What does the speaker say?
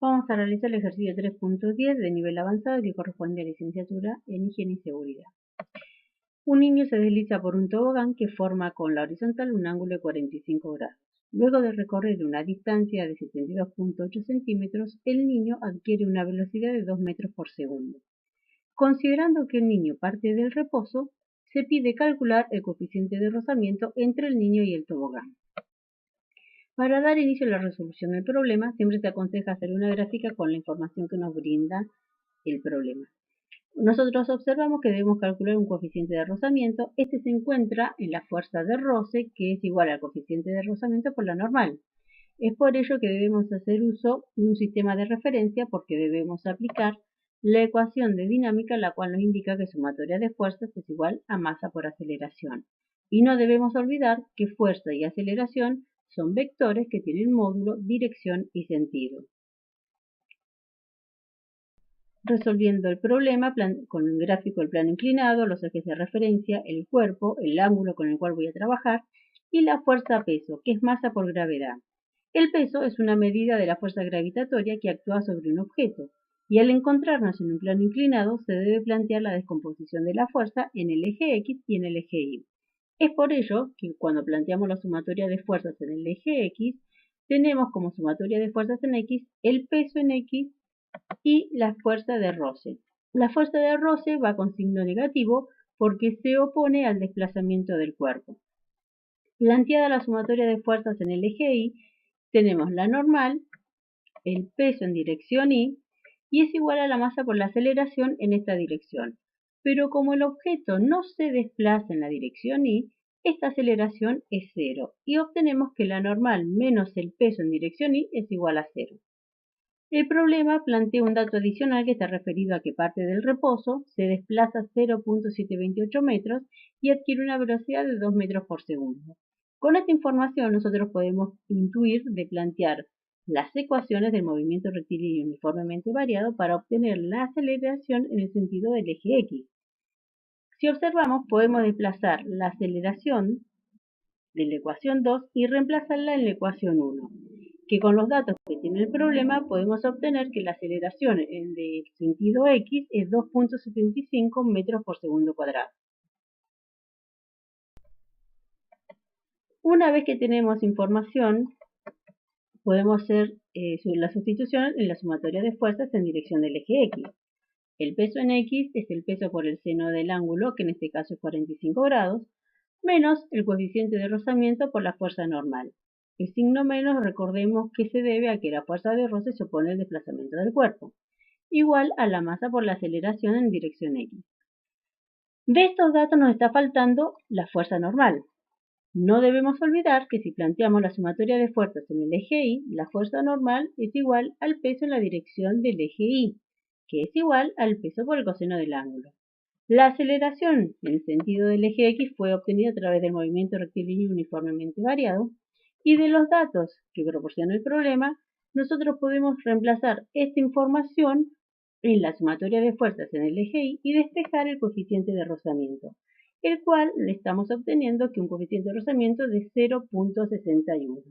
Vamos a realizar el ejercicio 3.10 de nivel avanzado que corresponde a licenciatura en higiene y seguridad. Un niño se desliza por un tobogán que forma con la horizontal un ángulo de 45 grados. Luego de recorrer una distancia de 72.8 centímetros, el niño adquiere una velocidad de 2 metros por segundo. Considerando que el niño parte del reposo, se pide calcular el coeficiente de rozamiento entre el niño y el tobogán. Para dar inicio a la resolución del problema, siempre se aconseja hacer una gráfica con la información que nos brinda el problema. Nosotros observamos que debemos calcular un coeficiente de rozamiento. Este se encuentra en la fuerza de roce, que es igual al coeficiente de rozamiento por la normal. Es por ello que debemos hacer uso de un sistema de referencia porque debemos aplicar la ecuación de dinámica, la cual nos indica que sumatoria de fuerzas es igual a masa por aceleración. Y no debemos olvidar que fuerza y aceleración son vectores que tienen módulo, dirección y sentido. Resolviendo el problema con un gráfico del plano inclinado, los ejes de referencia, el cuerpo, el ángulo con el cual voy a trabajar y la fuerza-peso, que es masa por gravedad. El peso es una medida de la fuerza gravitatoria que actúa sobre un objeto, y al encontrarnos en un plano inclinado se debe plantear la descomposición de la fuerza en el eje X y en el eje Y. Es por ello que cuando planteamos la sumatoria de fuerzas en el eje X, tenemos como sumatoria de fuerzas en X el peso en X y la fuerza de roce. La fuerza de roce va con signo negativo porque se opone al desplazamiento del cuerpo. Planteada la sumatoria de fuerzas en el eje Y, tenemos la normal, el peso en dirección Y es igual a la masa por la aceleración en esta dirección. Pero como el objeto no se desplaza en la dirección Y, esta aceleración es 0 y obtenemos que la normal menos el peso en dirección Y es igual a 0. El problema plantea un dato adicional que está referido a que parte del reposo, se desplaza 0.728 metros y adquiere una velocidad de 2 metros por segundo. Con esta información nosotros podemos intuir de plantear las ecuaciones del movimiento rectilíneo uniformemente variado para obtener la aceleración en el sentido del eje X. Si observamos, podemos desplazar la aceleración de la ecuación 2 y reemplazarla en la ecuación 1, que con los datos que tiene el problema podemos obtener que la aceleración en el sentido X es 2.75 metros por segundo cuadrado. Una vez que tenemos información, podemos hacer la sustitución en la sumatoria de fuerzas en dirección del eje X. El peso en X es el peso por el seno del ángulo, que en este caso es 45 grados, menos el coeficiente de rozamiento por la fuerza normal. El signo menos, recordemos que se debe a que la fuerza de roce se opone al desplazamiento del cuerpo, igual a la masa por la aceleración en dirección X. De estos datos nos está faltando la fuerza normal. No debemos olvidar que si planteamos la sumatoria de fuerzas en el eje Y, la fuerza normal es igual al peso en la dirección del eje Y, que es igual al peso por el coseno del ángulo. La aceleración en el sentido del eje X fue obtenida a través del movimiento rectilíneo uniformemente variado, y de los datos que proporciona el problema, nosotros podemos reemplazar esta información en la sumatoria de fuerzas en el eje Y y despejar el coeficiente de rozamiento, el cual le estamos obteniendo que un coeficiente de rozamiento de 0.61.